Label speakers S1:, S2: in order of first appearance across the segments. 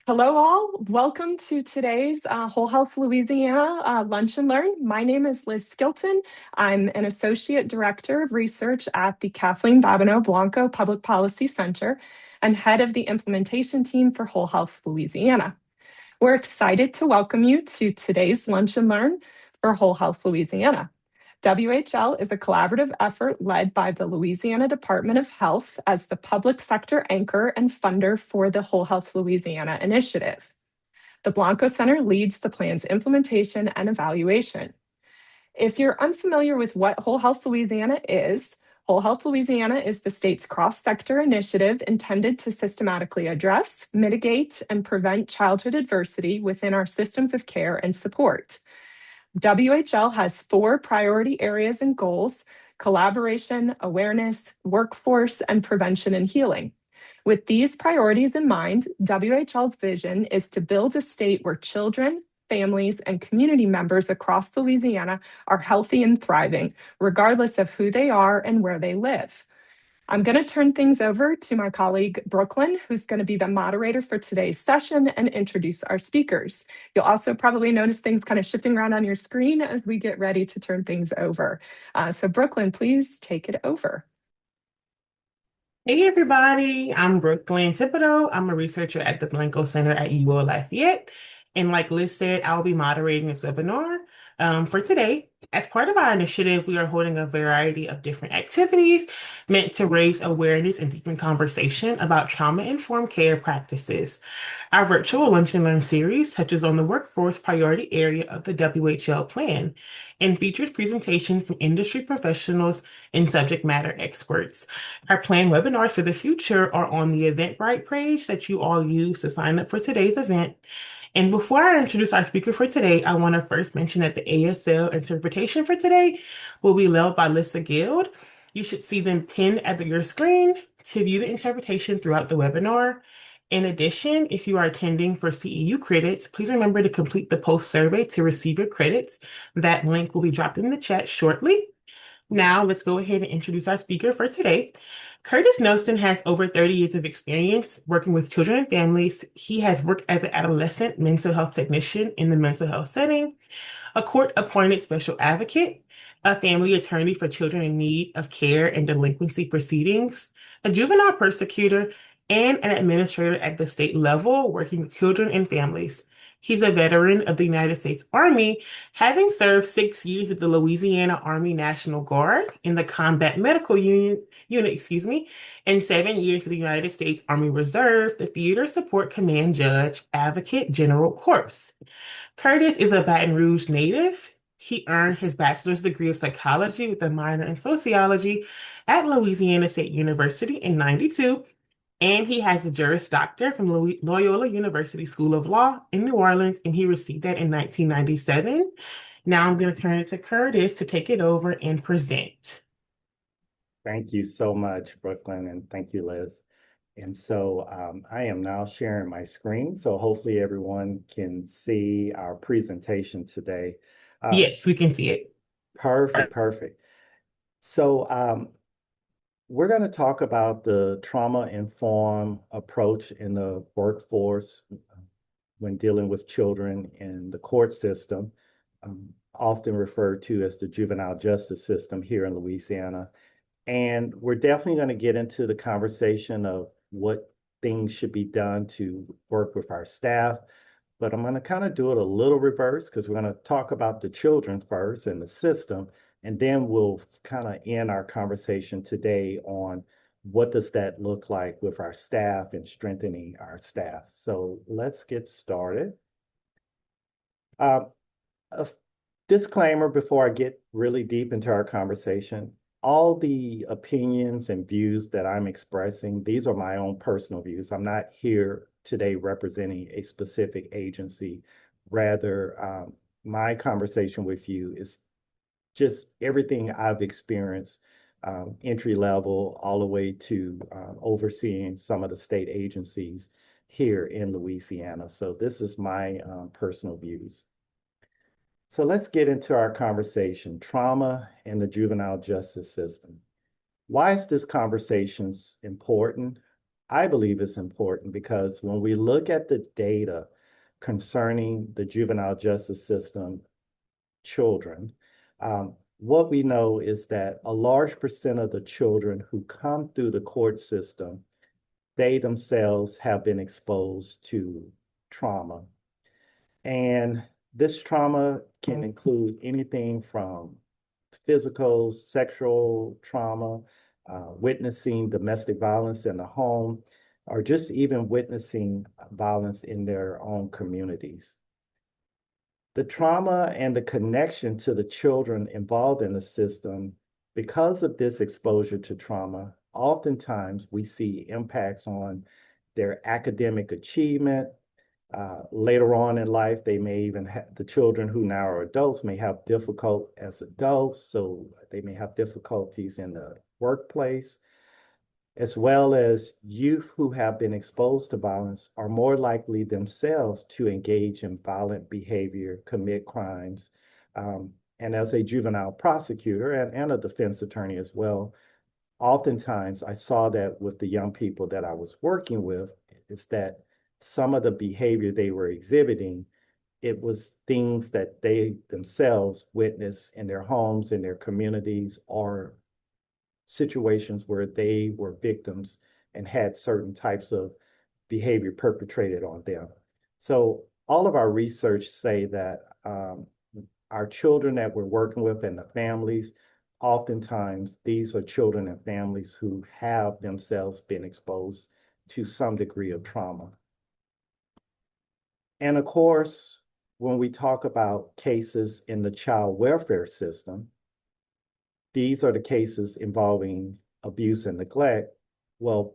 S1: Hello, all. Welcome to today's Whole Health Louisiana Lunch and Learn. My name is Liz Skilton. I'm an Associate Director of Research at the Kathleen Babineau Blanco Public Policy Center and head of the implementation team for Whole Health Louisiana. We're excited to welcome you to today's Lunch and Learn for Whole Health Louisiana. WHL is a collaborative effort led by the Louisiana Department of Health as the public sector anchor and funder for the Whole Health Louisiana initiative. The Blanco Center leads the plan's implementation and evaluation. If you're unfamiliar with what Whole Health Louisiana is, Whole Health Louisiana is the state's cross-sector initiative intended to systematically address, mitigate, and prevent childhood adversity within our systems of care and support. WHL has 4 priority areas and goals: collaboration, awareness, workforce, and prevention and healing. With these priorities in mind, WHL's vision is to build a state where children, families, and community members across Louisiana are healthy and thriving, regardless of who they are and where they live. I'm going to turn things over to my colleague, Brooklyn, who's going to be the moderator for today's session and introduce our speakers. You'll also probably notice things kind of shifting around on your screen as we get ready to turn things over. So Brooklyn, please take it over.
S2: Hey everybody, I'm Brooklyn Thibodeau. I'm a researcher at the Blanco Center at UO Lafayette. And like Liz said, I'll be moderating this webinar for today. As part of our initiative, we are holding a variety of different activities meant to raise awareness and deepen conversation about trauma-informed care practices. Our virtual Lunch and Learn series touches on the workforce priority area of the WHL plan and features presentations from industry professionals and subject matter experts. Our planned webinars for the future are on the Eventbrite page that you all use to sign up for today's event. And before I introduce our speaker for today, I want to first mention that the ASL interpretation for today will be led by Lissa Guild. You should see them pinned at your screen to view the interpretation throughout the webinar. In addition, if you are attending for CEU credits, please remember to complete the post survey to receive your credits. That link will be dropped in the chat shortly. Now, let's go ahead and introduce our speaker for today. Curtis Nelson has over 30 years of experience working with children and families. He has worked as an adolescent mental health technician in the mental health setting, a court-appointed special advocate, a family attorney for children in need of care and delinquency proceedings, a juvenile persecutor, and an administrator at the state level working with children and families. He's a veteran of the United States Army, having served 6 years with the Louisiana Army National Guard in the Combat Medical Unit, and 7 years with the United States Army Reserve, the Theater Support Command Judge Advocate General Corps. Curtis is a Baton Rouge native. He earned his bachelor's degree of psychology with a minor in sociology at Louisiana State University in '92, and he has a Juris Doctor from Loyola University School of Law in New Orleans, and he received that in 1997. Now I'm going to turn it to Curtis to take it over and present.
S3: Thank you so much, Brooklyn, and thank you, Liz. And so I am now sharing my screen, so hopefully everyone can see our presentation today.
S2: Yes, we can see it.
S3: Perfect, perfect. So we're going to talk about the trauma-informed approach in the workforce when dealing with children in the court system, often referred to as the juvenile justice system here in Louisiana. And we're definitely going to get into the conversation of what things should be done to work with our staff. But I'm going to kind of do it a little reverse because we're going to talk about the children first and the system. And then we'll kind of end our conversation today on what does that look like with our staff and strengthening our staff. So let's get started. A disclaimer before I get really deep into our conversation. All the opinions and views that I'm expressing, these are my own personal views. I'm not here today representing a specific agency. Rather, my conversation with you is just everything I've experienced, entry level, all the way to overseeing some of the state agencies here in Louisiana. So this is my personal views. So let's get into our conversation, trauma and the juvenile justice system. Why is this conversation important? I believe it's important because when we look at the data concerning the juvenile justice system children, what we know is that a large percent of the children who come through the court system, they themselves have been exposed to trauma. And this trauma can include anything from physical, sexual trauma, witnessing domestic violence in the home, or just even witnessing violence in their own communities. The trauma and the connection to the children involved in the system, because of this exposure to trauma, oftentimes we see impacts on their academic achievement. Later on in life, they may even have the children who now are adults may have difficult as adults, so they may have difficulties in the workplace, as well as youth who have been exposed to violence are more likely themselves to engage in violent behavior, commit crimes. And as a juvenile prosecutor and a defense attorney as well, oftentimes I saw that with the young people that I was working with, is that some of the behavior they were exhibiting, it was things that they themselves witnessed in their homes, in their communities, or situations where they were victims and had certain types of behavior perpetrated on them. So all of our research say that our children that we're working with and the families, oftentimes these are children and families who have themselves been exposed to some degree of trauma. And of course, when we talk about cases in the child welfare system, these are the cases involving abuse and neglect. Well,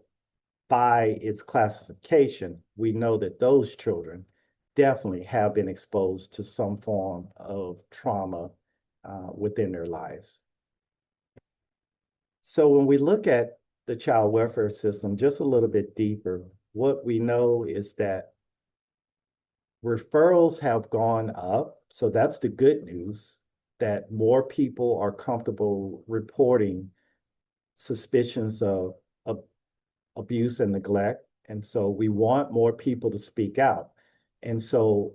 S3: by its classification, we know that those children definitely have been exposed to some form of trauma within their lives. So when we look at the child welfare system just a little bit deeper, what we know is that referrals have gone up. So that's the good news, that more people are comfortable reporting suspicions of abuse and neglect. And so we want more people to speak out. And so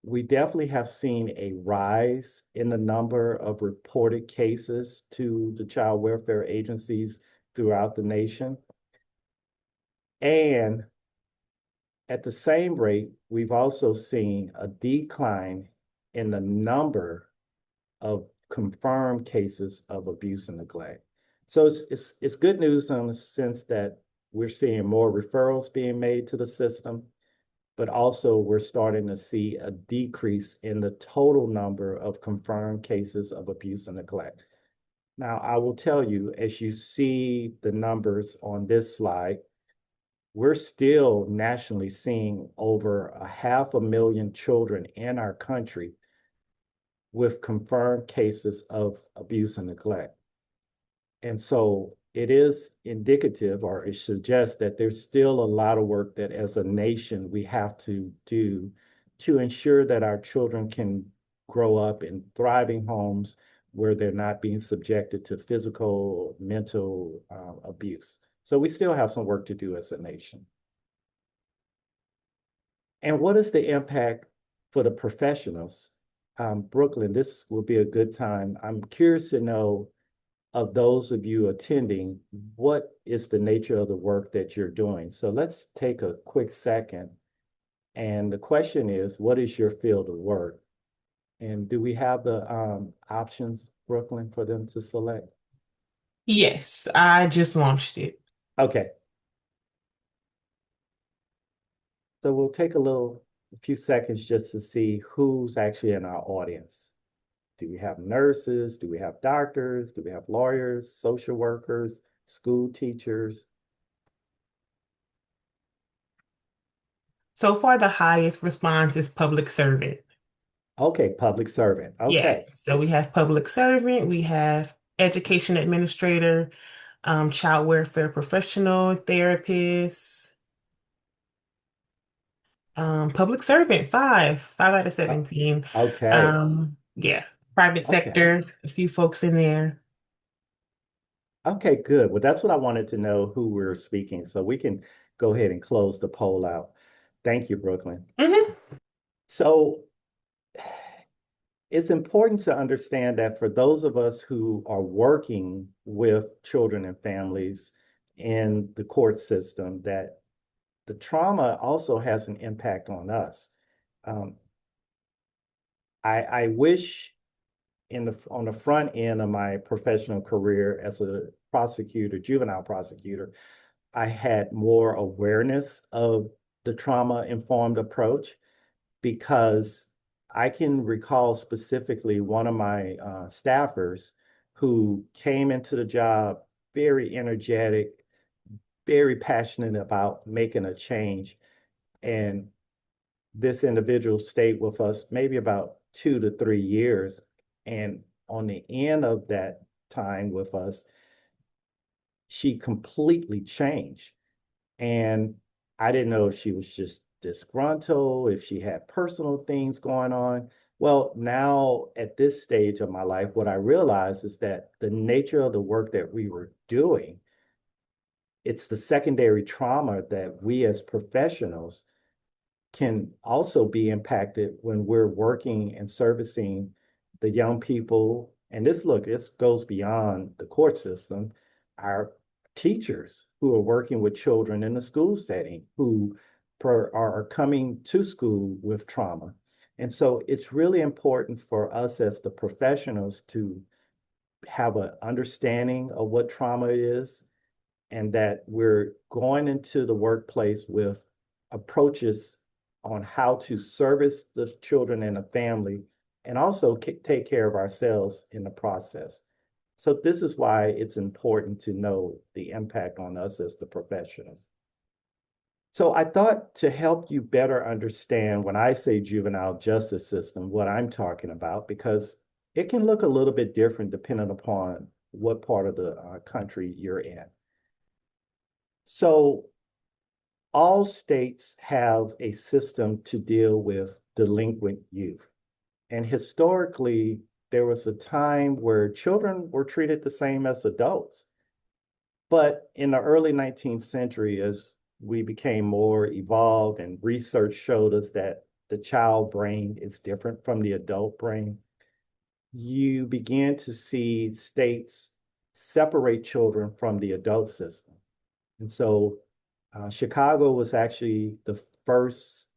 S3: we definitely have seen a rise in the number of reported cases to the child welfare agencies throughout the nation. And at the same rate, we've also seen a decline in the number of confirmed cases of abuse and neglect. So it's good news in the sense that we're seeing more referrals being made to the system, but also we're starting to see a decrease in the total number of confirmed cases of abuse and neglect. Now, I will tell you, as you see the numbers on this slide, we're still nationally seeing over 500,000 children in our country with confirmed cases of abuse and neglect. And so it is indicative, or it suggests that there's still a lot of work that as a nation we have to do to ensure that our children can grow up in thriving homes where they're not being subjected to physical or mental abuse. So we still have some work to do as a nation. And what is the impact for the professionals? Brooklyn, this will be a good time. I'm curious to know, of those of you attending, what is the nature of the work that you're doing? So let's take a quick second. And the question is, what is your field of work? And do we have the options, Brooklyn, for them to select?
S2: Yes, I just launched it.
S3: Okay. So we'll take a few seconds just to see who's actually in our audience. Do we have nurses? Do we have doctors? Do we have lawyers, social workers, school teachers?
S2: So far, the highest response is public servant.
S3: Okay, public servant.
S2: Yeah,
S3: Okay.
S2: so we have public servant, we have education administrator, child welfare professional, therapist, public servant, five out of
S3: Uh,
S2: 17.
S3: Okay.
S2: Yeah, private
S3: Okay.
S2: sector, a few folks in there.
S3: Okay, good. Well, that's what I wanted to know, who we're speaking, so we can go ahead and close the poll out. Thank you, Brooklyn.
S2: Mhm.
S3: So it's important to understand that for those of us who are working with children and families in the court system, that the trauma also has an impact on us. Um, I wish on the front end of my professional career as a prosecutor, juvenile prosecutor, I had more awareness of the trauma-informed approach, because I can recall specifically one of my staffers who came into the job very energetic, very passionate about making a change. And this individual stayed with us maybe about 2 to 3 years. And on the end of that time with us, she completely changed. And I didn't know if she was just disgruntled, if she had personal things going on. Well, now at this stage of my life, what I realized is that the nature of the work that we were doing, it's the secondary trauma that we as professionals can also be impacted when we're working and servicing the young people. And this goes beyond the court system. Our teachers who are working with children in the school setting who are coming to school with trauma. And so it's really important for us as the professionals to have an understanding of what trauma is, and that we're going into the workplace with approaches on how to service the children and the family, and also take care of ourselves in the process. So this is why it's important to know the impact on us as the professionals. So I thought, to help you better understand when I say juvenile justice system, what I'm talking about, because it can look a little bit different depending upon what part of the country you're in. So all states have a system to deal with delinquent youth. And historically, there was a time where children were treated the same as adults. But in the early 19th century, as we became more evolved and research showed us that the child brain is different from the adult brain, you began to see states separate children from the adult system. And so Chicago was actually the first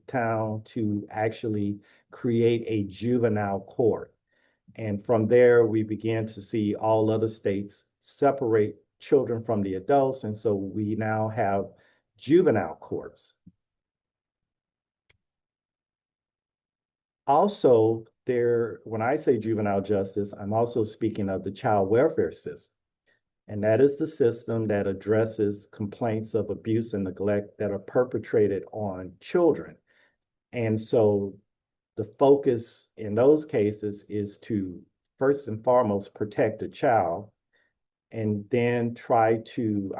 S3: town to actually create a juvenile court. And from there, we began to see all other states separate children from the adults. And so we now have juvenile courts. Also, when I say juvenile justice, I'm also speaking of the child welfare system. And that is the system that addresses complaints of abuse and neglect that are perpetrated on children. And so the focus in those cases is to first and foremost protect the child, and then try to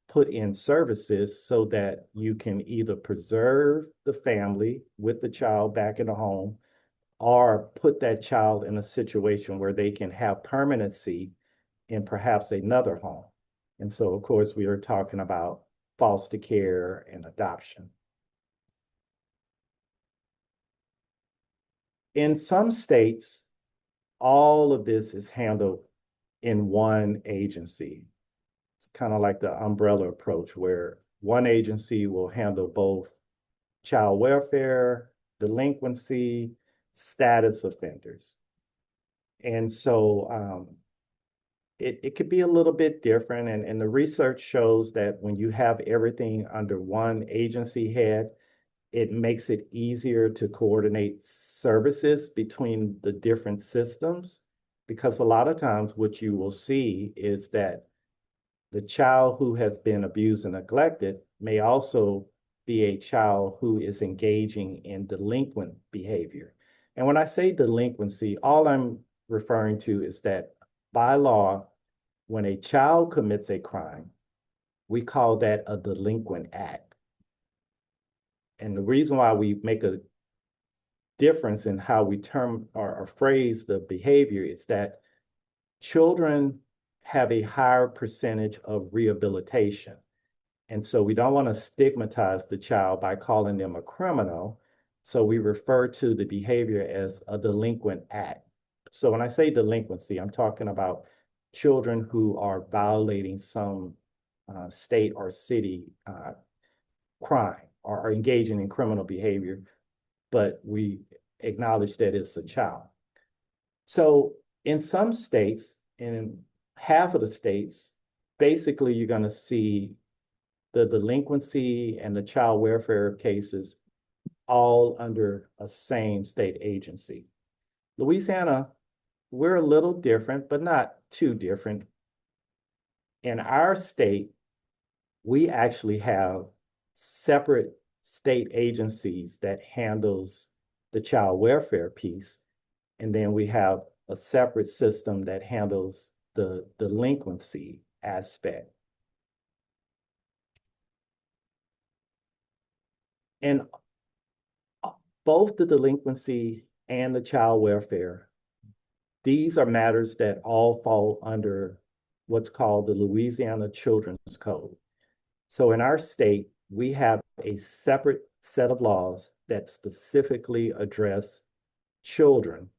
S3: put in services so that you can either preserve the family with the child back in the home, or put that child in a situation where they can have permanency in perhaps another home. And so, of course, we are talking about foster care and adoption. In some states, all of this is handled in one agency. It's kind of like the umbrella approach, where one agency will handle both child welfare, delinquency, status offenders. And so it could be a little bit different. And the research shows that when you have everything under one agency head, it makes it easier to coordinate services between the different systems. Because a lot of times what you will see is that the child who has been abused and neglected may also be a child who is engaging in delinquent behavior. And when I say delinquency, all I'm referring to is that by law, when a child commits a crime, we call that a delinquent act. And the reason why we make a difference in how we term or phrase the behavior is that children have a higher percentage of rehabilitation. And so we don't want to stigmatize the child by calling them a criminal. So we refer to the behavior as a delinquent act. So when I say delinquency, I'm talking about children who are violating some state or city crime or are engaging in criminal behavior, but we acknowledge that it's a child. So in some states, in half of the states, basically you're going to see the delinquency and the child welfare cases all under a same state agency. Louisiana, we're a little different, but not too different. In our state, we actually have separate state agencies that handles the child welfare piece. And then we have a separate system that handles the delinquency aspect. And both the delinquency and the child welfare, these are matters that all fall under what's called the Louisiana Children's Code. So in our state, we have a separate set of laws that specifically address children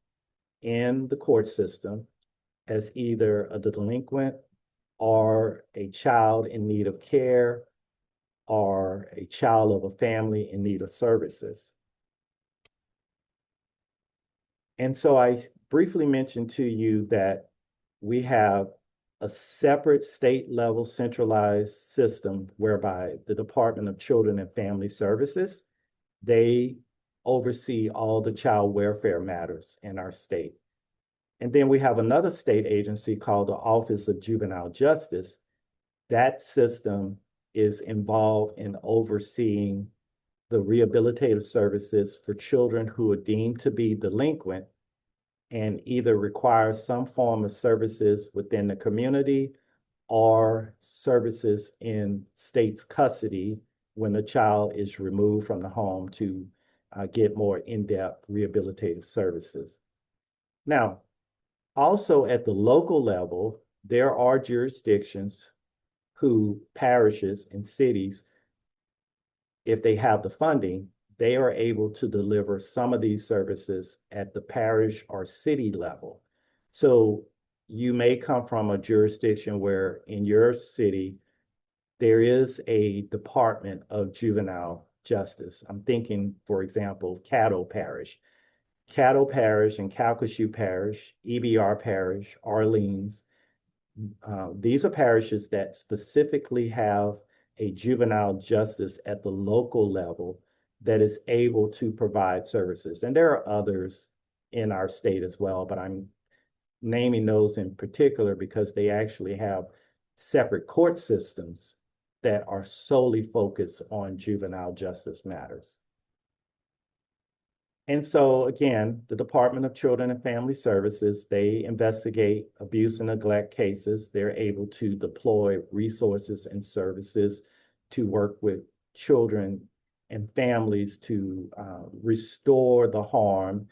S3: in the court system as either a delinquent or a child in need of care or a child of a family in need of services. And so I briefly mentioned to you that we have a separate state level centralized system whereby the Department of Children and Family Services, they oversee all the child welfare matters in our state. And then we have another state agency called the Office of Juvenile Justice. That system is involved in overseeing the rehabilitative services for children who are deemed to be delinquent and either require some form of services within the community or services in state's custody when the child is removed from the home to get more in-depth rehabilitative services. Now, also at the local level, there are jurisdictions who parishes and cities, if they have the funding, they are able to deliver some of these services at the parish or city level. So you may come from a jurisdiction where in your city, there is a Department of Juvenile Justice. I'm thinking, for example, Caddo Parish. Caddo Parish and Calcasieu Parish, EBR Parish, Orleans, these are parishes that specifically have a juvenile justice at the local level that is able to provide services. And there are others in our state as well, but I'm naming those in particular because they actually have separate court systems that are solely focused on juvenile justice matters. And so again, the Department of Children and Family Services, they investigate abuse and neglect cases. They're able to deploy resources and services to work with children and families to restore the harm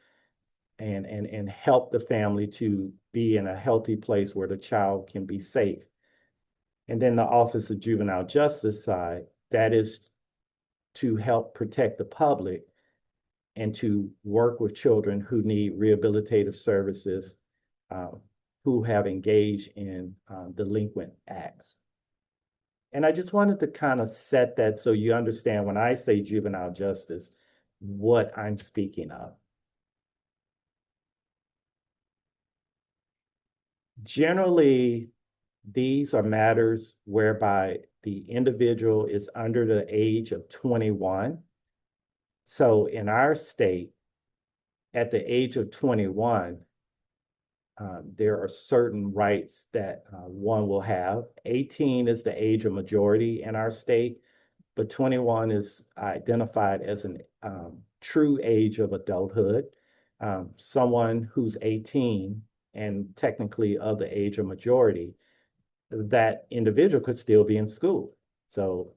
S3: and help the family to be in a healthy place where the child can be safe. And then the Office of Juvenile Justice side, that is to help protect the public and to work with children who need rehabilitative services, who have engaged in delinquent acts. And I just wanted to kind of set that so you understand when I say juvenile justice, what I'm speaking of. Generally, these are matters whereby the individual is under the age of 21. So in our state, at the age of 21, there are certain rights that one will have. 18 is the age of majority in our state, but 21 is identified as a true age of adulthood. Someone who's 18 and technically of the age of majority, that individual could still be in school. So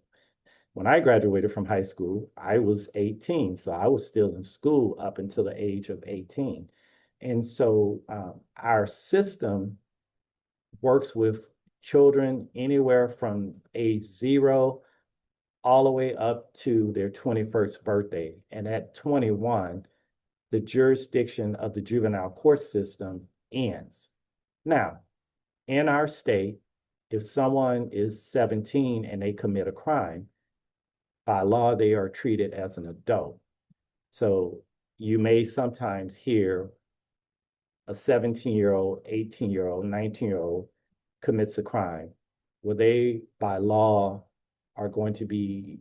S3: when I graduated from high school, I was 18, so I was still in school up until the age of 18. And so our system works with children anywhere from age 0 all the way up to their 21st birthday. And at 21, the jurisdiction of the juvenile court system ends. Now, in our state, if someone is 17 and they commit a crime, by law, they are treated as an adult. So you may sometimes hear a 17-year-old, 18-year-old, 19-year-old commits a crime. Well, they, by law, are going to be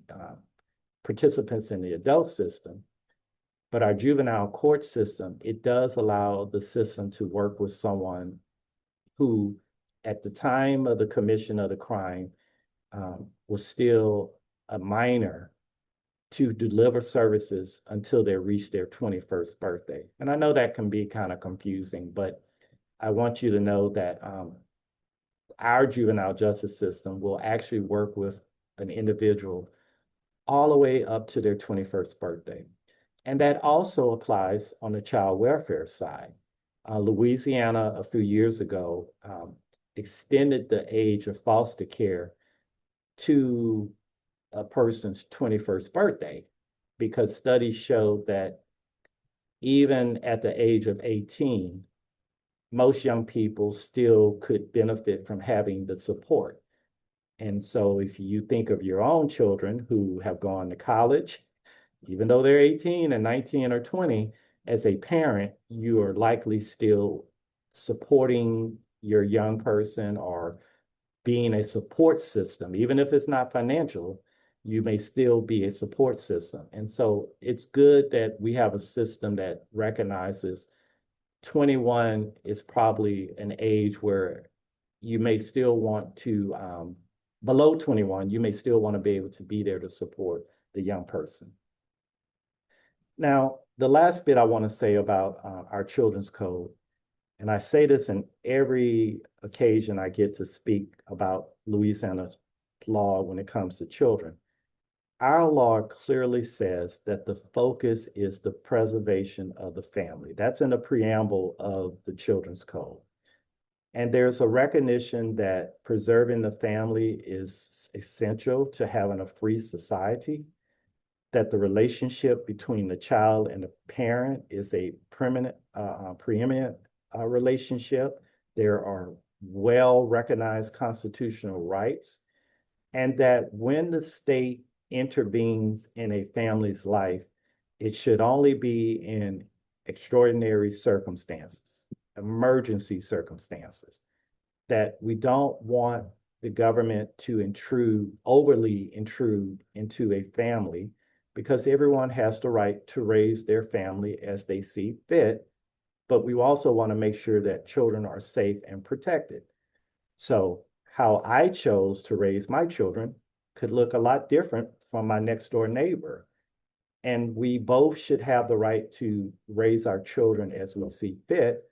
S3: participants in the adult system. But our juvenile court system, it does allow the system to work with someone who, at the time of the commission of the crime, was still a minor to deliver services until they reach their 21st birthday. And I know that can be kind of confusing, but I want you to know that our juvenile justice system will actually work with an individual all the way up to their 21st birthday. And that also applies on the child welfare side. Louisiana, a few years ago, extended the age of foster care to a person's 21st birthday because studies showed that even at the age of 18, most young people still could benefit from having the support. And so if you think of your own children who have gone to college, even though they're 18 and 19 or 20, as a parent, you are likely still supporting your young person or being a support system. Even if it's not financial, you may still be a support system. And so it's good that we have a system that recognizes 21 is probably an age where you may still want to, below 21, you may still want to be able to be there to support the young person. Now, the last bit I want to say about our children's code, and I say this in every occasion I get to speak about Louisiana law when it comes to children. Our law clearly says that the focus is the preservation of the family. That's in the preamble of the children's code. And there's a recognition that preserving the family is essential to having a free society, that the relationship between the child and the parent is a preeminent relationship. There are well-recognized constitutional rights, and that when the state intervenes in a family's life, it should only be in extraordinary circumstances, emergency circumstances, that we don't want the government to overly intrude into a family, because everyone has the right to raise their family as they see fit. But we also want to make sure that children are safe and protected. So how I chose to raise my children could look a lot different from my next door neighbor. And we both should have the right to raise our children as we see fit.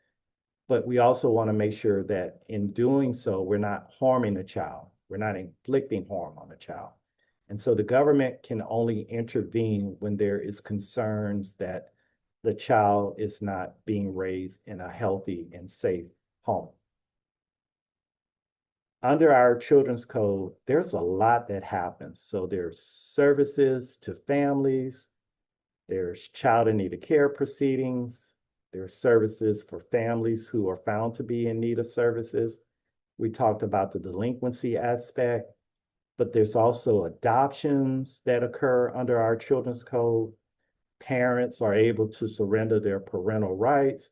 S3: But we also want to make sure that in doing so, we're not harming the child. We're not inflicting harm on the child. And so the government can only intervene when there is concerns that the child is not being raised in a healthy and safe home. Under our children's code, there's a lot that happens. So there's services to families, there's child in need of care proceedings, there's services for families who are found to be in need of services. We talked about the delinquency aspect, but there's also adoptions that occur under our children's code. Parents are able to surrender their parental rights.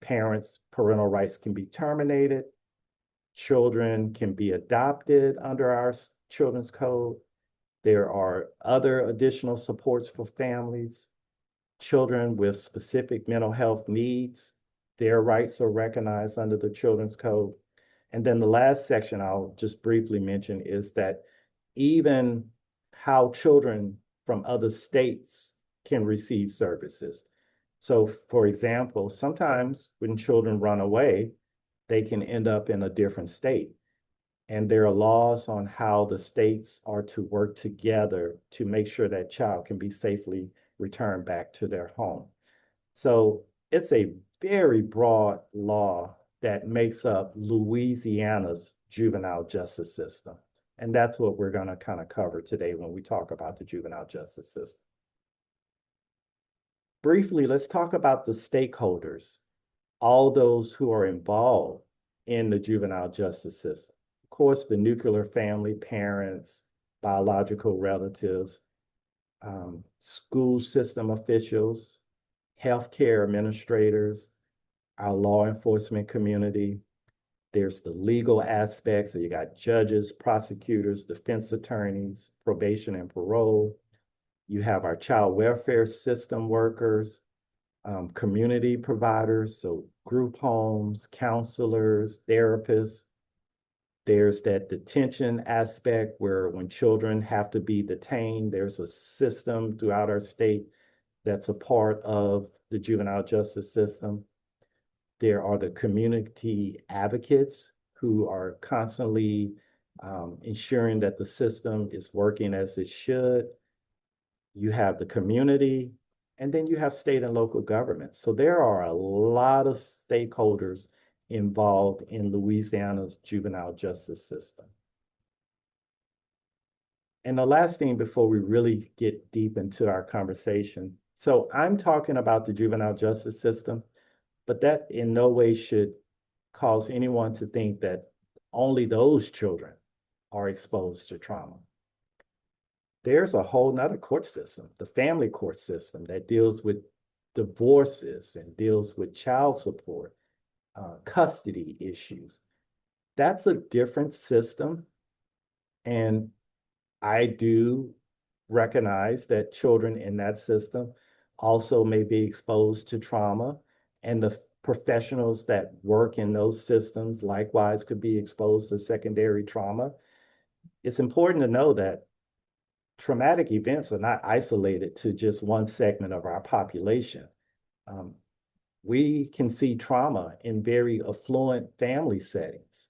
S3: Parents' parental rights can be terminated. Children can be adopted under our children's code. There are other additional supports for families. Children with specific mental health needs, their rights are recognized under the children's code. And then the last section I'll just briefly mention is that even how children from other states can receive services. So for example, sometimes when children run away, they can end up in a different state. And there are laws on how the states are to work together to make sure that child can be safely returned back to their home. So it's a very broad law that makes up Louisiana's juvenile justice system. And that's what we're going to kind of cover today when we talk about the juvenile justice system. Briefly, let's talk about the stakeholders, all those who are involved in the juvenile justice system. Of course, the nuclear family, parents, biological relatives, school system officials, healthcare administrators, our law enforcement community. There's the legal aspects. So you got judges, prosecutors, defense attorneys, probation and parole. You have our child welfare system workers, community providers, so group homes, counselors, therapists. There's that detention aspect where when children have to be detained, there's a system throughout our state that's a part of the juvenile justice system. There are the community advocates who are constantly ensuring that the system is working as it should. You have the community, and then you have state and local governments. So there are a lot of stakeholders involved in Louisiana's juvenile justice system. And the last thing before we really get deep into our conversation. So I'm talking about the juvenile justice system, but that in no way should cause anyone to think that only those children are exposed to trauma. There's a whole nother court system, the family court system, that deals with divorces and deals with child support, custody issues. That's a different system. And I do recognize that children in that system also may be exposed to trauma, and the professionals that work in those systems likewise could be exposed to secondary trauma. It's important to know that traumatic events are not isolated to just one segment of our population. We can see trauma in very affluent family settings.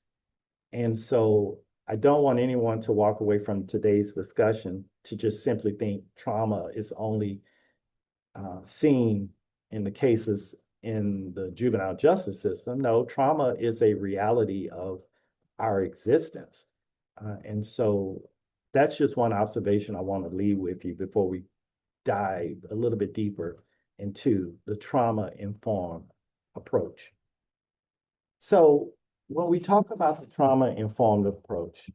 S3: And so I don't want anyone to walk away from today's discussion to just simply think trauma is only seen in the cases in the juvenile justice system. No, trauma is a reality of our existence. And so that's just one observation I want to leave with you before we dive a little bit deeper into the trauma-informed approach. So when we talk about the trauma-informed approach,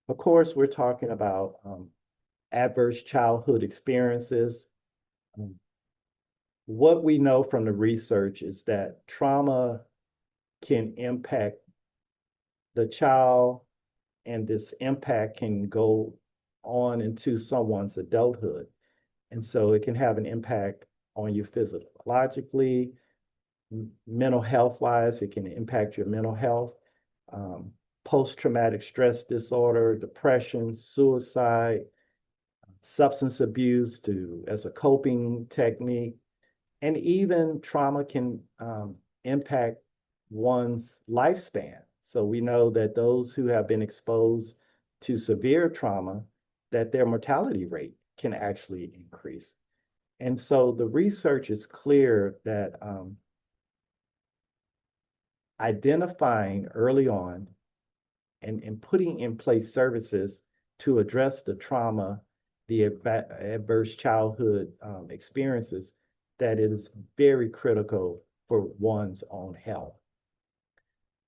S3: of course, we're talking about adverse childhood experiences. What we know from the research is that trauma can impact the child, and this impact can go on into someone's adulthood. And so it can have an impact on you physiologically, mental health-wise. It can impact your mental health, post-traumatic stress disorder, depression, suicide, substance abuse as a coping technique, and even trauma can impact one's lifespan. So we know that those who have been exposed to severe trauma, that their mortality rate can actually increase. And so the research is clear that identifying early on and putting in place services to address the trauma, the adverse childhood experiences, that it is very critical for one's own health.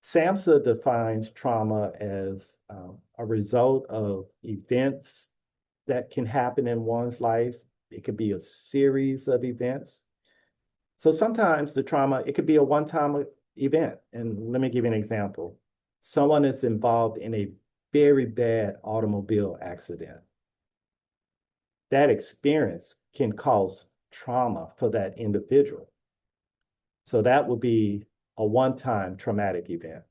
S3: SAMHSA defines trauma as a result of events that can happen in one's life. It could be a series of events. So sometimes the trauma, it could be a one-time event. And let me give you an example. Someone is involved in a very bad automobile accident. That experience can cause trauma for that individual. So that would be a one-time traumatic event.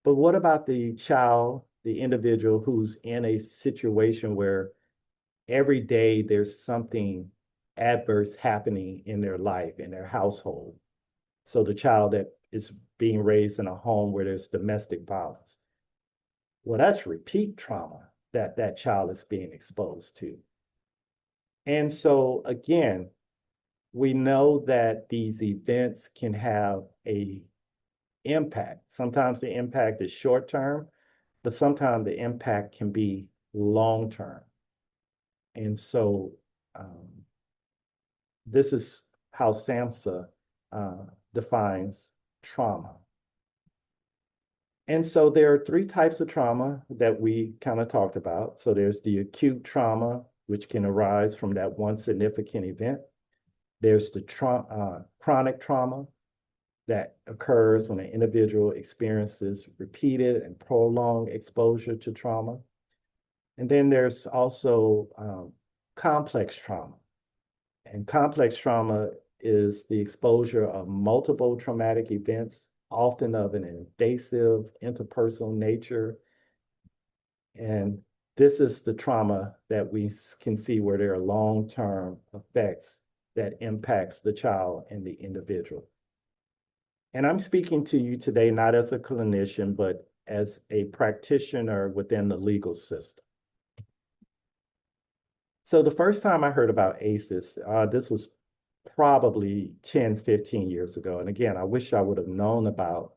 S3: But what about the child, the individual who's in a situation where every day there's something adverse happening in their life, in their household? So the child that is being raised in a home where there's domestic violence. Well, that's repeat trauma that that child is being exposed to. And so again, we know that these events can have a impact. Sometimes the impact is short term, but sometimes the impact can be long-term. And so this is how SAMHSA defines trauma. And so there are three types of trauma that we kind of talked about. So there's the acute trauma, which can arise from that one significant event. There's the chronic trauma that occurs when an individual experiences repeated and prolonged exposure to trauma. And then there's also complex trauma. And complex trauma is the exposure of multiple traumatic events, often of an invasive interpersonal nature. And this is the trauma that we can see where there are long-term effects that impacts the child and the individual. And I'm speaking to you today not as a clinician, but as a practitioner within the legal system. So the first time I heard about ACEs, this was probably 10, 15 years ago. And again, I wish I would have known about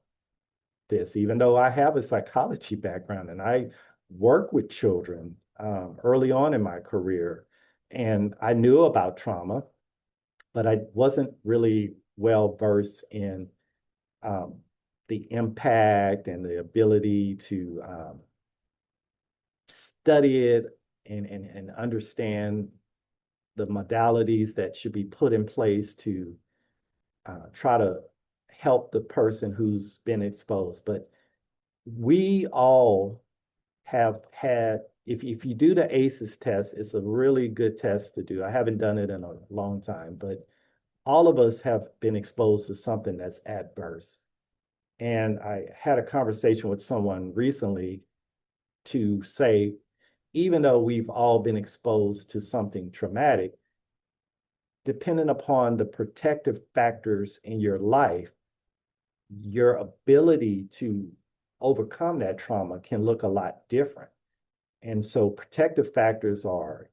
S3: this, even though I have a psychology background and I work with children early on in my career. And I knew about trauma, but I wasn't really well versed in the impact and the ability to study it and understand the modalities that should be put in place to try to help the person who's been exposed. But we all have had, if you do the ACEs test, it's a really good test to do. I haven't done it in a long time, but all of us have been exposed to something that's adverse. And I had a conversation with someone recently to say, even though we've all been exposed to something traumatic, depending upon the protective factors in your life, your ability to overcome that trauma can look a lot different. And so protective factors are,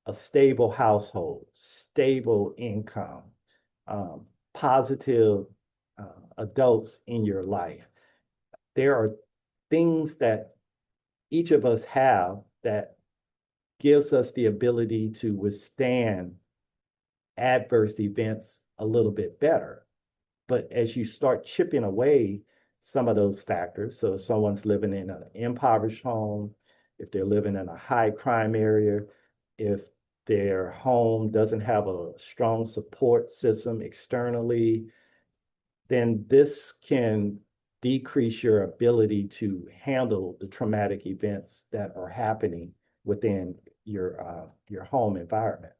S3: a stable household, stable income, positive adults in your life. There are things that each of us have that gives us the ability to withstand adverse events a little bit better. But as you start chipping away some of those factors, so if someone's living in an impoverished home, if they're living in a high crime area, if their home doesn't have a strong support system externally, then this can decrease your ability to handle the traumatic events that are happening within your home environment.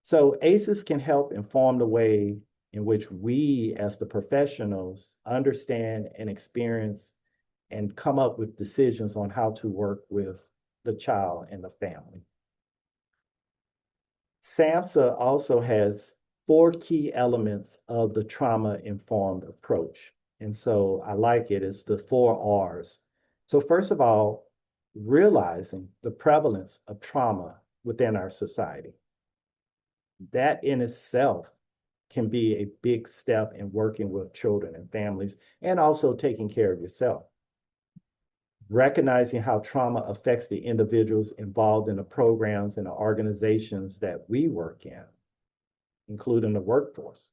S3: So ACEs can help inform the way in which we as the professionals understand and experience and come up with decisions on how to work with the child and the family. SAMHSA also has 4 key elements of the trauma-informed approach. And so I like it. It's the 4 R's. So first of all, realizing the prevalence of trauma within our society. That in itself can be a big step in working with children and families and also taking care of yourself. Recognizing how trauma affects the individuals involved in the programs and the organizations that we work in, including the workforce.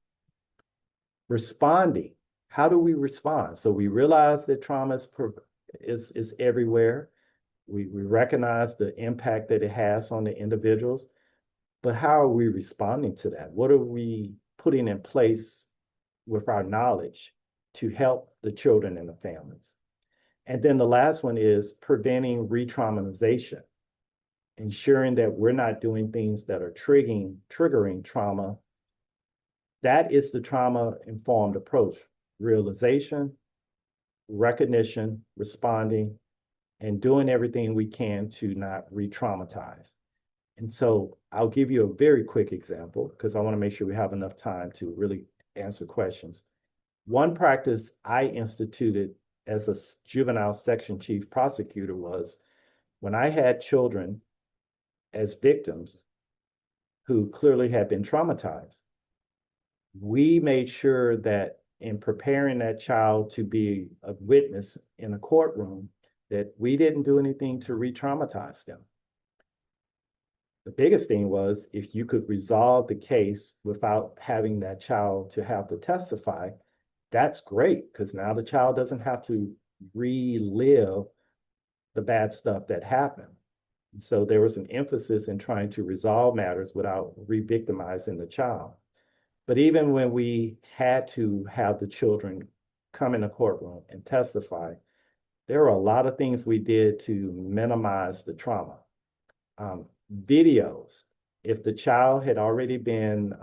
S3: Responding. How do we respond? So we realize that trauma is everywhere. We recognize the impact that it has on the individuals, but how are we responding to that? What are we putting in place with our knowledge to help the children and the families? And then the last one is preventing re-traumatization, ensuring that we're not doing things that are triggering trauma. That is the trauma-informed approach: realization, recognition, responding, and doing everything we can to not re-traumatize. And so I'll give you a very quick example because I want to make sure we have enough time to really answer questions. One practice I instituted as a juvenile section chief prosecutor was when I had children as victims who clearly had been traumatized, we made sure that in preparing that child to be a witness in a courtroom, that we didn't do anything to re-traumatize them. The biggest thing was if you could resolve the case without having that child to have to testify, that's great, because now the child doesn't have to relive the bad stuff that happened. So there was an emphasis in trying to resolve matters without re-victimizing the child. But even when we had to have the children come in the courtroom and testify, there were a lot of things we did to minimize the trauma. Videos, if the child had already been,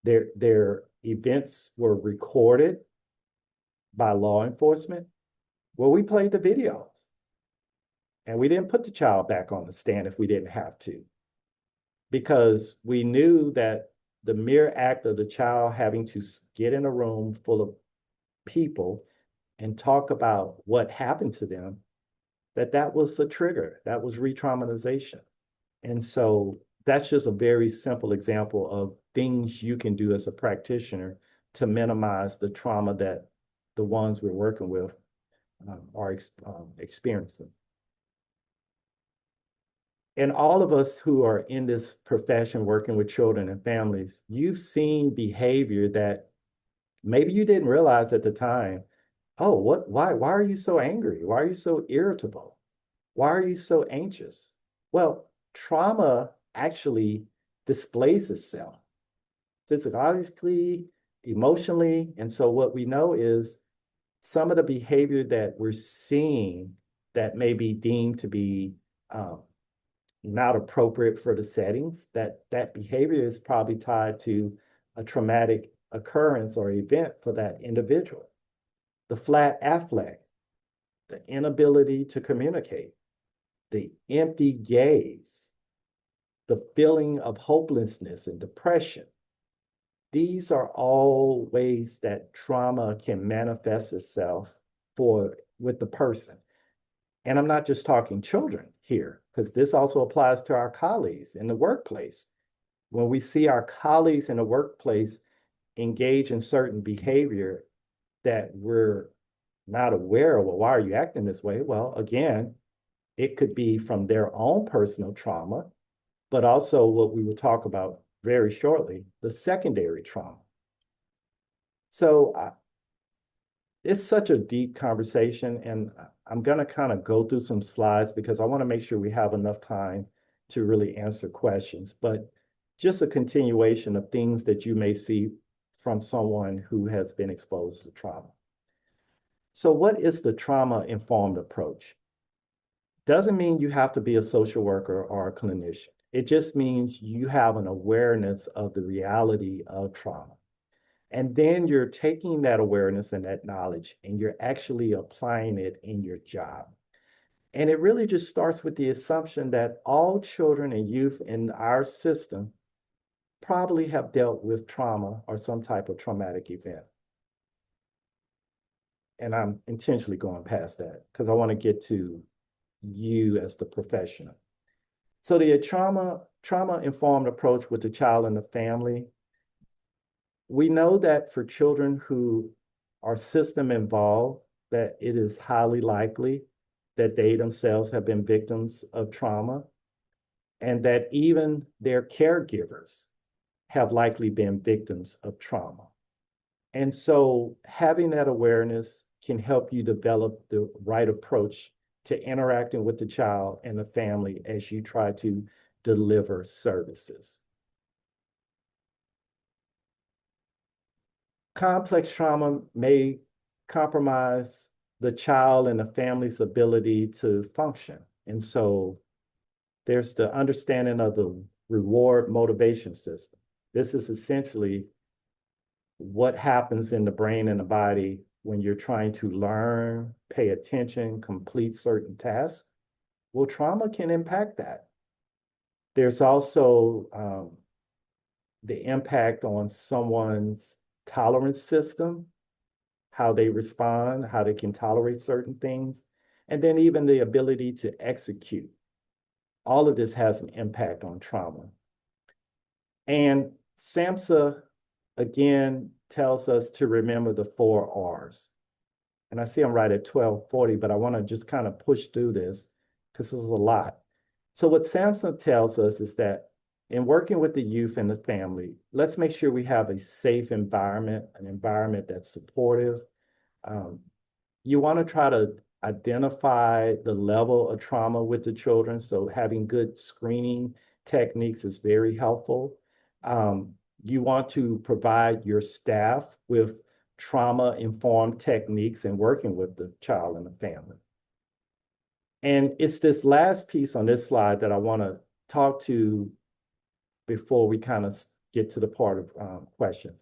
S3: their events were recorded by law enforcement, well, we played the videos. And we didn't put the child back on the stand if we didn't have to, because we knew that the mere act of the child having to get in a room full of people and talk about what happened to them, that was a trigger, that was re-traumatization. And so that's just a very simple example of things you can do as a practitioner to minimize the trauma that the ones we're working with are experiencing. And all of us who are in this profession working with children and families, you've seen behavior that maybe you didn't realize at the time. Oh, why are you so angry? Why are you so irritable? Why are you so anxious? Well, trauma actually displays itself physiologically, emotionally. And so what we know is some of the behavior that we're seeing that may be deemed to be not appropriate for the settings, that behavior is probably tied to a traumatic occurrence or event for that individual. The flat affect, the inability to communicate, the empty gaze, the feeling of hopelessness and depression. These are all ways that trauma can manifest itself with the person. And I'm not just talking children here, because this also applies to our colleagues in the workplace. When we see our colleagues in the workplace engage in certain behavior that we're not aware of, well, why are you acting this way? Well, again, it could be from their own personal trauma, but also what we will talk about very shortly, the secondary trauma. So it's such a deep conversation, and I'm going to kind of go through some slides because I want to make sure we have enough time to really answer questions, but just a continuation of things that you may see from someone who has been exposed to trauma. So what is the trauma-informed approach? Doesn't mean you have to be a social worker or a clinician. It just means you have an awareness of the reality of trauma. And then you're taking that awareness and that knowledge and you're actually applying it in your job. And it really just starts with the assumption that all children and youth in our system probably have dealt with trauma or some type of traumatic event. And I'm intentionally going past that because I want to get to you as the professional. So the trauma-informed approach with the child and the family, we know that for children who are system involved, that it is highly likely that they themselves have been victims of trauma, and that even their caregivers have likely been victims of trauma. And so having that awareness can help you develop the right approach to interacting with the child and the family as you try to deliver services. Complex trauma may compromise the child and the family's ability to function. And so there's the understanding of the reward motivation system. This is essentially what happens in the brain and the body when you're trying to learn, pay attention, complete certain tasks. Well, trauma can impact that. There's also the impact on someone's tolerance system, how they respond, how they can tolerate certain things, and then even the ability to execute. All of this has an impact on trauma. And SAMHSA, again, tells us to remember the 4 R's. And I see I'm right at 12:40, but I want to just kind of push through this because this is a lot. So what Samson tells us is that in working with the youth and the family, let's make sure we have a safe environment, an environment that's supportive. Um, you want to try to identify the level of trauma with the children. So having good screening techniques is very helpful. Um, you want to provide your staff with trauma-informed techniques in working with the child and the family. And it's this last piece on this slide that I want to talk to before we kind of get to the part of questions.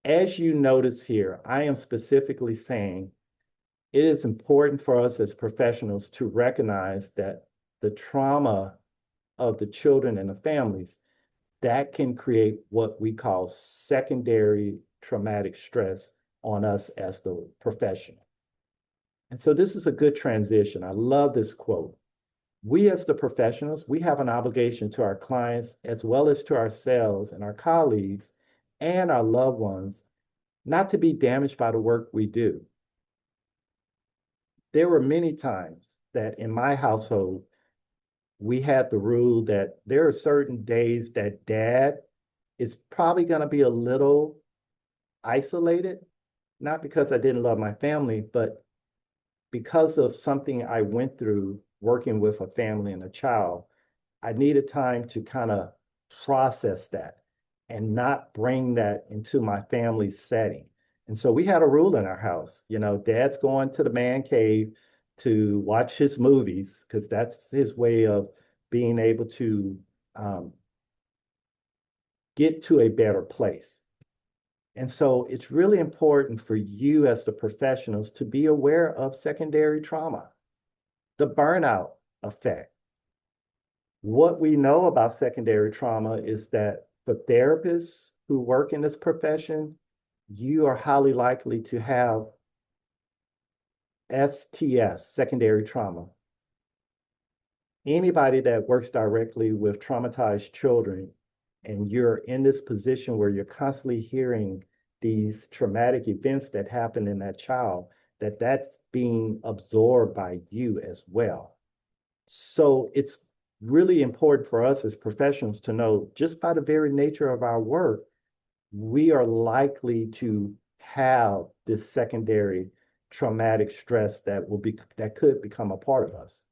S3: As you notice here, I am specifically saying it is important for us as professionals to recognize that the trauma of the children and the families that can create what we call secondary traumatic stress on us as the professional. And so this is a good transition. I love this quote. We as the professionals, we have an obligation to our clients as well as to ourselves and our colleagues and our loved ones not to be damaged by the work we do. There were many times that in my household, we had the rule that there are certain days that dad is probably going to be a little isolated, not because I didn't love my family, but because of something I went through working with a family and a child. I needed time to kind of process that and not bring that into my family setting. And so we had a rule in our house, dad's going to the man cave to watch his movies because that's his way of being able to get to a better place. And so it's really important for you as the professionals to be aware of secondary trauma, the burnout effect. What we know about secondary trauma is that for therapists who work in this profession, you are highly likely to have STS, secondary trauma. Anybody that works directly with traumatized children and you're in this position where you're constantly hearing these traumatic events that happen in that child, that's being absorbed by you as well. So it's really important for us as professionals to know just by the very nature of our work, we are likely to have this secondary traumatic stress that could become a part of us.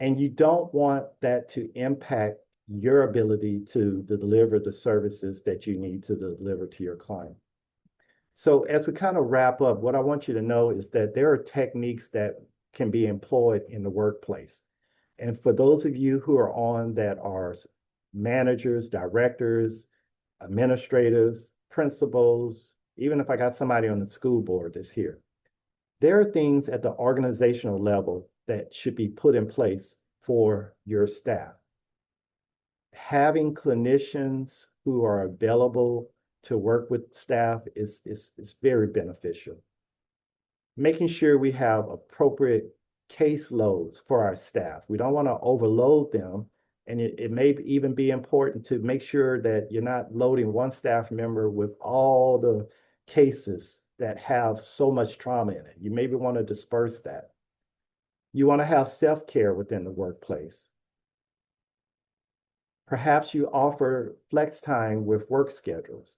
S3: And you don't want that to impact your ability to deliver the services that you need to deliver to your client. So as we kind of wrap up, what I want you to know is that there are techniques that can be employed in the workplace. And for those of you who are on that are managers, directors, administrators, principals, even if I got somebody on the school board that's here, there are things at the organizational level that should be put in place for your staff. Having clinicians who are available to work with staff is very beneficial. Making sure we have appropriate caseloads for our staff. We don't want to overload them. And it may even be important to make sure that you're not loading one staff member with all the cases that have so much trauma in it. You maybe want to disperse that. You want to have self-care within the workplace. Perhaps you offer flex time with work schedules.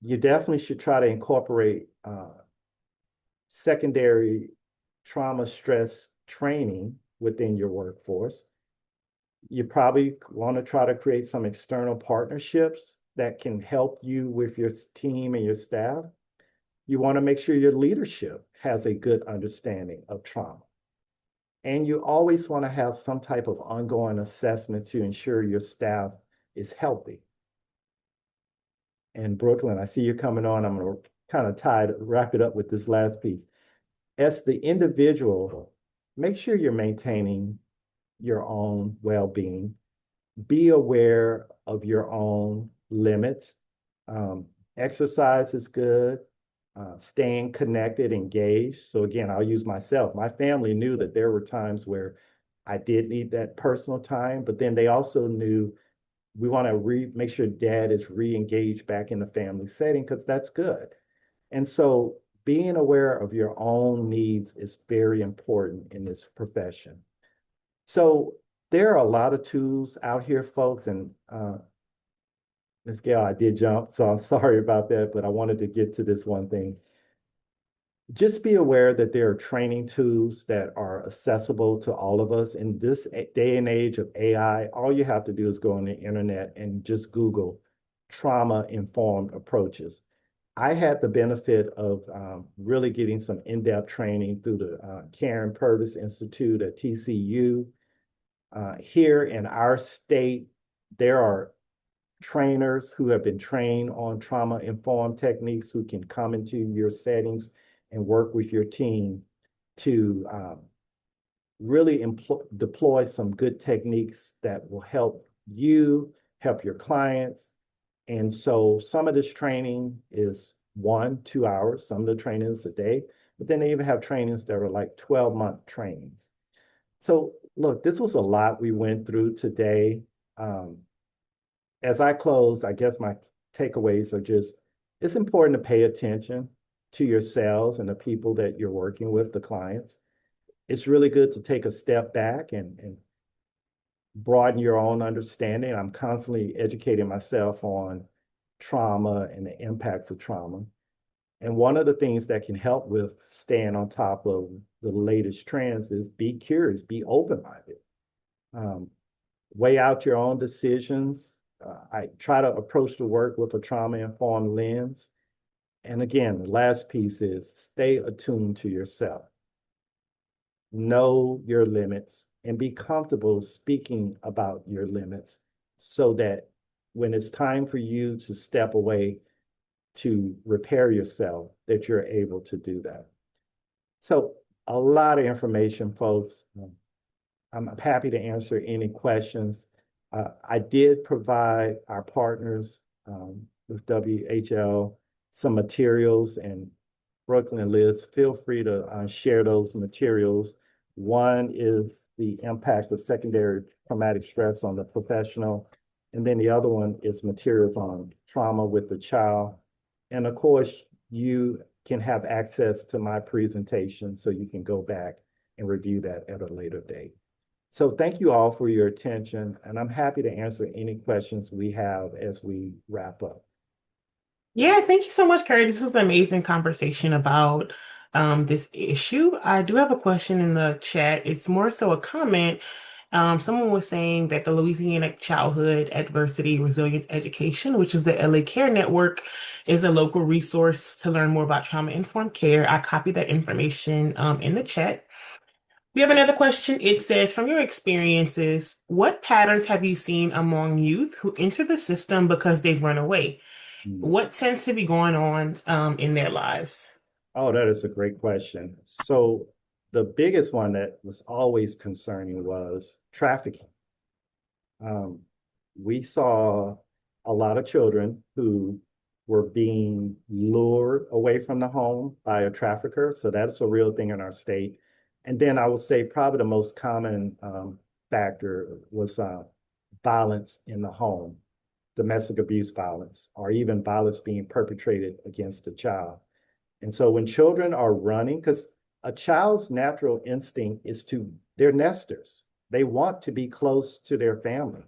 S3: You definitely should try to incorporate secondary trauma stress training within your workforce. You probably want to try to create some external partnerships that can help you with your team and your staff. You want to make sure your leadership has a good understanding of trauma. And you always want to have some type of ongoing assessment to ensure your staff is healthy. And Brooklyn, I see you coming on. I'm going to kind of wrap it up with this last piece. As the individual, make sure you're maintaining your own well-being. Be aware of your own limits. Exercise is good. Staying connected, engaged. So again, I'll use myself. My family knew that there were times where I did need that personal time, but then they also knew we want to make sure dad is re-engaged back in the family setting because that's good. And so being aware of your own needs is very important in this profession. So there are a lot of tools out here, folks, and Ms. Gail, I did jump, so I'm sorry about that, but I wanted to get to this one thing. Just be aware that there are training tools that are accessible to all of us. In this day and age of AI, all you have to do is go on the internet and just Google trauma-informed approaches. I had the benefit of really getting some in-depth training through the Karen Purvis Institute at TCU. Here in our state, there are trainers who have been trained on trauma-informed techniques who can come into your settings and work with your team to really deploy some good techniques that will help you, help your clients. And so some of this training is 1, 2 hours, some of the training is a day, but then they even have trainings that are like 12-month trainings. So look, this was a lot we went through today. As I close, I guess my takeaways are just, it's important to pay attention to yourselves and the people that you're working with, the clients. It's really good to take a step back and broaden your own understanding. I'm constantly educating myself on trauma and the impacts of trauma. And one of the things that can help with staying on top of the latest trends is be curious, be open-minded, weigh out your own decisions. I try to approach the work with a trauma-informed lens. And again, the last piece is stay attuned to yourself. Know your limits and be comfortable speaking about your limits so that when it's time for you to step away to repair yourself, that you're able to do that. So a lot of information, folks. I'm happy to answer any questions. I did provide our partners with WHL some materials, and Brooklyn and Liz, feel free to share those materials. One is the impact of secondary traumatic stress on the professional, and then the other one is materials on trauma with the child. And of course, you can have access to my presentation so you can go back and review that at a later date. So thank you all for your attention, and I'm happy to answer any questions we have as we wrap up.
S2: Yeah, thank you so much, Carrie. This was an amazing conversation about this issue. I do have a question in the chat. It's more so a comment. Someone was saying that the Louisiana Childhood Adversity Resilience Education, which is the LA Care Network, is a local resource to learn more about trauma-informed care. I copied that information in the chat. We have another question. It says, from your experiences, what patterns have you seen among youth who enter the system because they've run away? What tends to be going on in their lives?
S3: Oh, that is a great question. So the biggest one that was always concerning was trafficking. We saw a lot of children who were being lured away from the home by a trafficker. So that's a real thing in our state. And then I would say probably the most common factor was violence in the home, domestic abuse violence, or even violence being perpetrated against a child. And so when children are running, because a child's natural instinct is they're nesters. They want to be close to their family.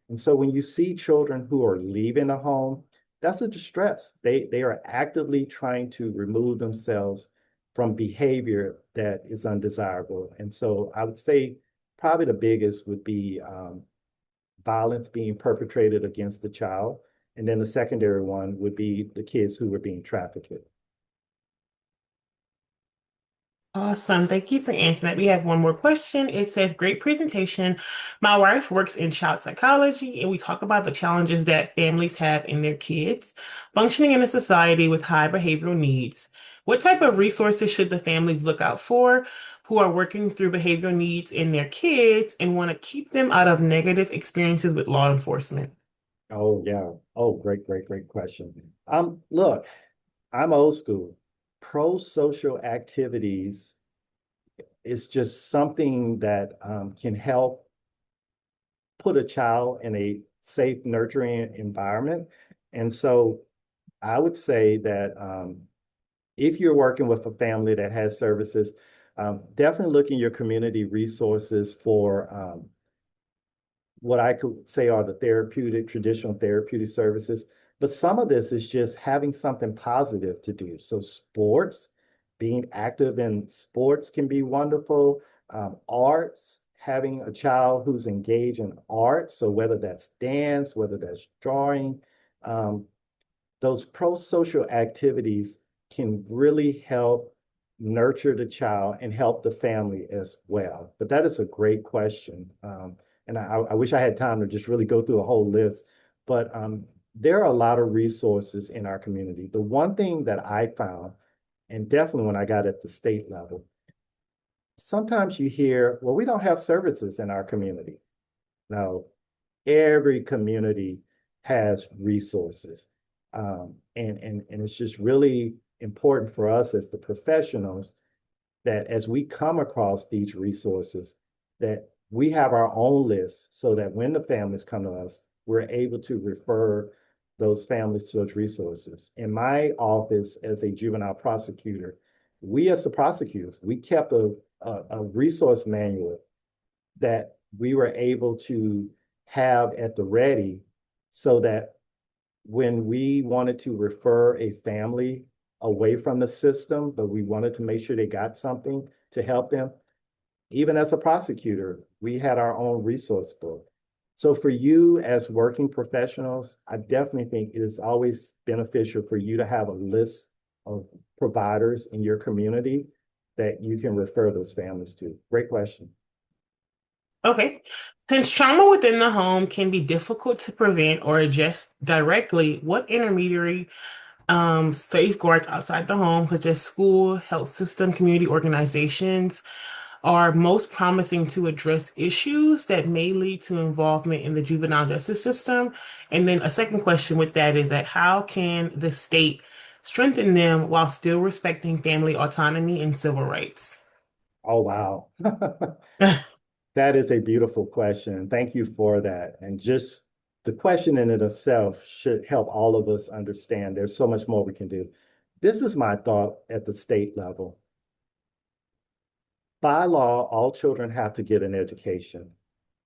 S3: And so when you see children who are leaving the home, that's a distress. They are actively trying to remove themselves from behavior that is undesirable. And so I would say probably the biggest would be violence being perpetrated against the child. And then the secondary one would be the kids who were being trafficked.
S2: Awesome. Thank you for answering that. We have one more question. It says, great presentation. My wife works in child psychology, and we talk about the challenges that families have in their kids functioning in a society with high behavioral needs. What type of resources should the families look out for who are working through behavioral needs in their kids and want to keep them out of negative experiences with law enforcement?
S3: Oh, yeah. Oh, great question. Look, I'm old school. Pro-social activities is just something that can help put a child in a safe, nurturing environment. And so I would say that if you're working with a family that has services, definitely look in your community resources for what I could say are the traditional therapeutic services. But some of this is just having something positive to do. So sports, being active in sports can be wonderful. Arts, having a child who's engaged in art. So whether that's dance, whether that's drawing, um, those pro-social activities can really help nurture the child and help the family as well. But that is a great question. And I wish I had time to just really go through a whole list, but there are a lot of resources in our community. The one thing that I found, and definitely when I got at the state level, sometimes you hear, well, we don't have services in our community. No, every community has resources. And it's just really important for us as the professionals that as we come across these resources, that we have our own list so that when the families come to us, we're able to refer those families to those resources. In my office as a juvenile prosecutor, we as the prosecutors, we kept a resource manual that we were able to have at the ready so that when we wanted to refer a family away from the system, but we wanted to make sure they got something to help them, even as a prosecutor, we had our own resource book. So for you as working professionals, I definitely think it is always beneficial for you to have a list of providers in your community that you can refer those families to. Great question.
S2: Okay. Since trauma within the home can be difficult to prevent or address directly, what intermediary safeguards outside the home, such as school, health system, community organizations, are most promising to address issues that may lead to involvement in the juvenile justice system? And then a second question with that is that how can the state strengthen them while still respecting family autonomy and civil rights?
S3: Oh, wow. That is a beautiful question. Thank you for that. And just the question in it itself should help all of us understand there's so much more we can do. This is my thought at the state level. By law, all children have to get an education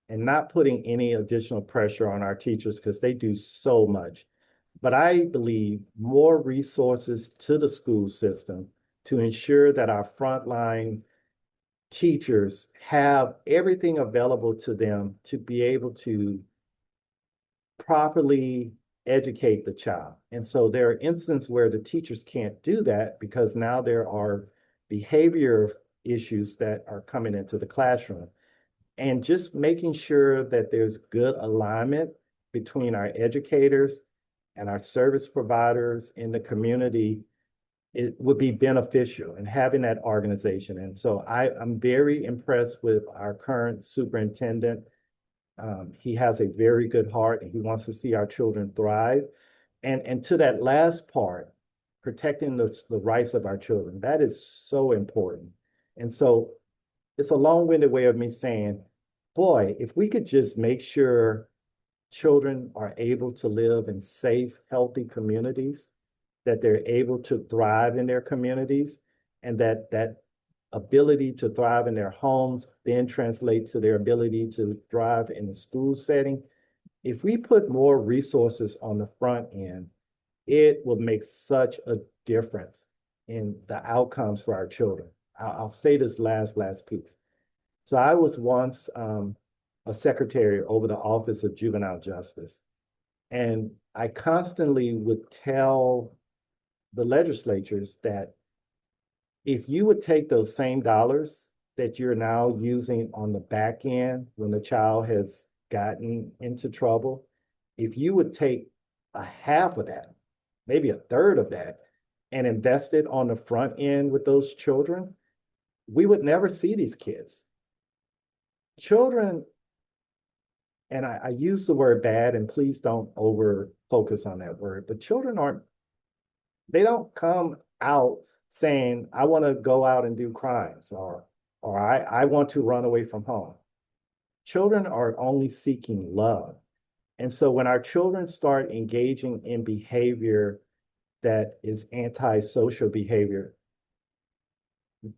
S3: and not putting any additional pressure on our teachers because they do so much. But I believe more resources to the school system to ensure that our frontline teachers have everything available to them to be able to properly educate the child. And so there are instances where the teachers can't do that because now there are behavior issues that are coming into the classroom. And just making sure that there's good alignment between our educators and our service providers in the community, it would be beneficial in having that organization. And so I'm very impressed with our current superintendent. He has a very good heart and he wants to see our children thrive. And to that last part, protecting the rights of our children, that is so important. And so it's a long-winded way of me saying, boy, if we could just make sure children are able to live in safe, healthy communities, that they're able to thrive in their communities, and that ability to thrive in their homes then translates to their ability to thrive in the school setting. If we put more resources on the front end, it will make such a difference in the outcomes for our children. I'll say this last piece. So I was once a secretary over the Office of Juvenile Justice, and I constantly would tell the legislatures that if you would take those same dollars that you're now using on the back end when the child has gotten into trouble, if you would take a half of that, maybe a third of that, and invest it on the front end with those children, we would never see these kids. Children, and I use the word bad, and please don't over focus on that word, but children they don't come out saying, I want to go out and do crimes or I want to run away from home. Children are only seeking love. And so when our children start engaging in behavior that is antisocial behavior,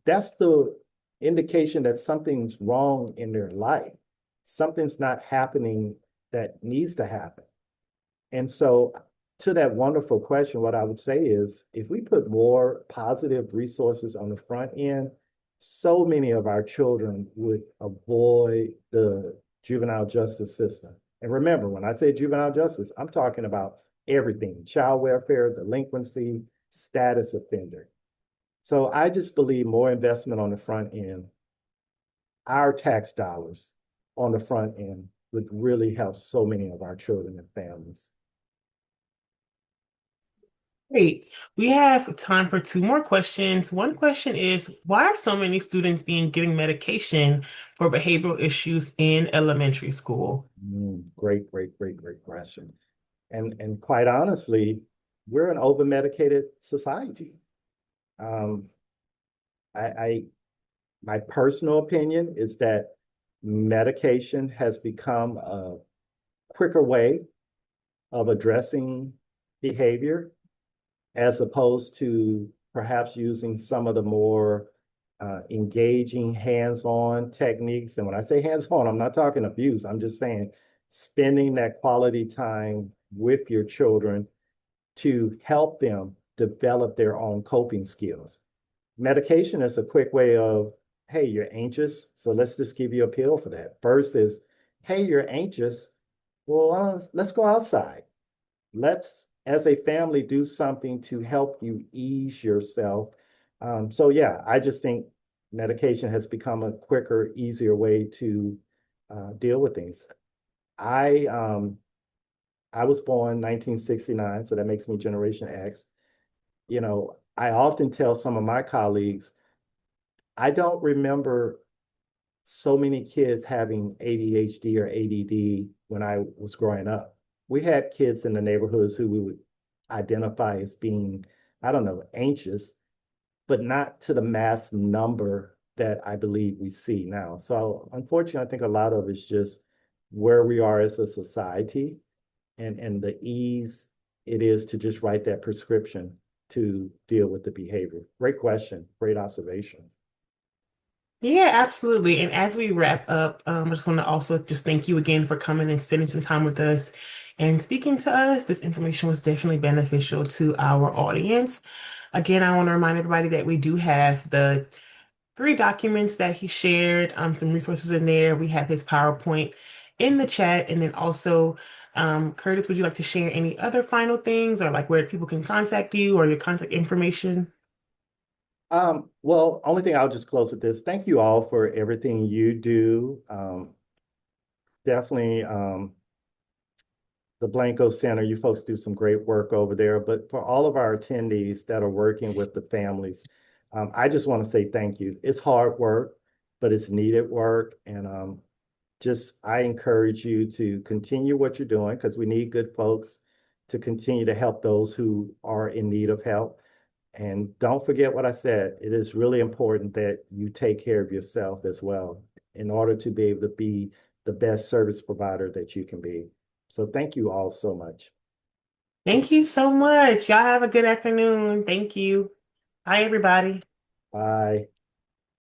S3: that's the indication that something's wrong in their life. Something's not happening that needs to happen. And so, to that wonderful question, what I would say is if we put more positive resources on the front end, so many of our children would avoid the juvenile justice system. And remember, when I say juvenile justice, I'm talking about everything: child welfare, delinquency, status offender. So I just believe more investment on the front end, our tax dollars on the front end, would really help so many of our children and families.
S2: Great. We have time for two more questions. One question is, why are so many students being given medication for behavioral issues in elementary school?
S3: Great, great, great, great question. And quite honestly, we're an over-medicated society. Um, I my personal opinion is that medication has become a quicker way of addressing behavior as opposed to perhaps using some of the more engaging hands-on techniques. And when I say hands-on, I'm not talking abuse. I'm just saying spending that quality time with your children to help them develop their own coping skills. Medication is a quick way of, hey, you're anxious, so let's just give you a pill for that. Versus, hey, you're anxious, well, let's go outside. Let's, as a family, do something to help you ease yourself. So yeah, I just think medication has become a quicker, easier way to deal with things. I um, I was born 1969, so that makes me Generation X. You know, I often tell some of my colleagues, I don't remember so many kids having ADHD or ADD when I was growing up. We had kids in the neighborhoods who we would identify as being, I don't know, anxious, but not to the mass number that I believe we see now. So unfortunately, I think a lot of it's just where we are as a society and the ease it is to just write that prescription to deal with the behavior. Great question. Great observation.
S2: Yeah, absolutely. And as we wrap up, I just want to also just thank you again for coming and spending some time with us and speaking to us. This information was definitely beneficial to our audience. Again, I want to remind everybody that we do have the three documents that he shared, some resources in there. We have his PowerPoint in the chat. And then also, Curtis, would you like to share any other final things or like where people can contact you or your contact information?
S3: Well, only thing I'll just close with this. Thank you all for everything you do. Definitely, the Blanco Center, you folks do some great work over there. But for all of our attendees that are working with the families, I just want to say thank you. It's hard work, but it's needed work. And just I encourage you to continue what you're doing because we need good folks to continue to help those who are in need of help. And don't forget what I said. It is really important that you take care of yourself as well in order to be able to be the best service provider that you can be. So thank you all so much.
S2: Thank you so much. Y'all have a good afternoon. Thank you. Bye, everybody.
S3: Bye.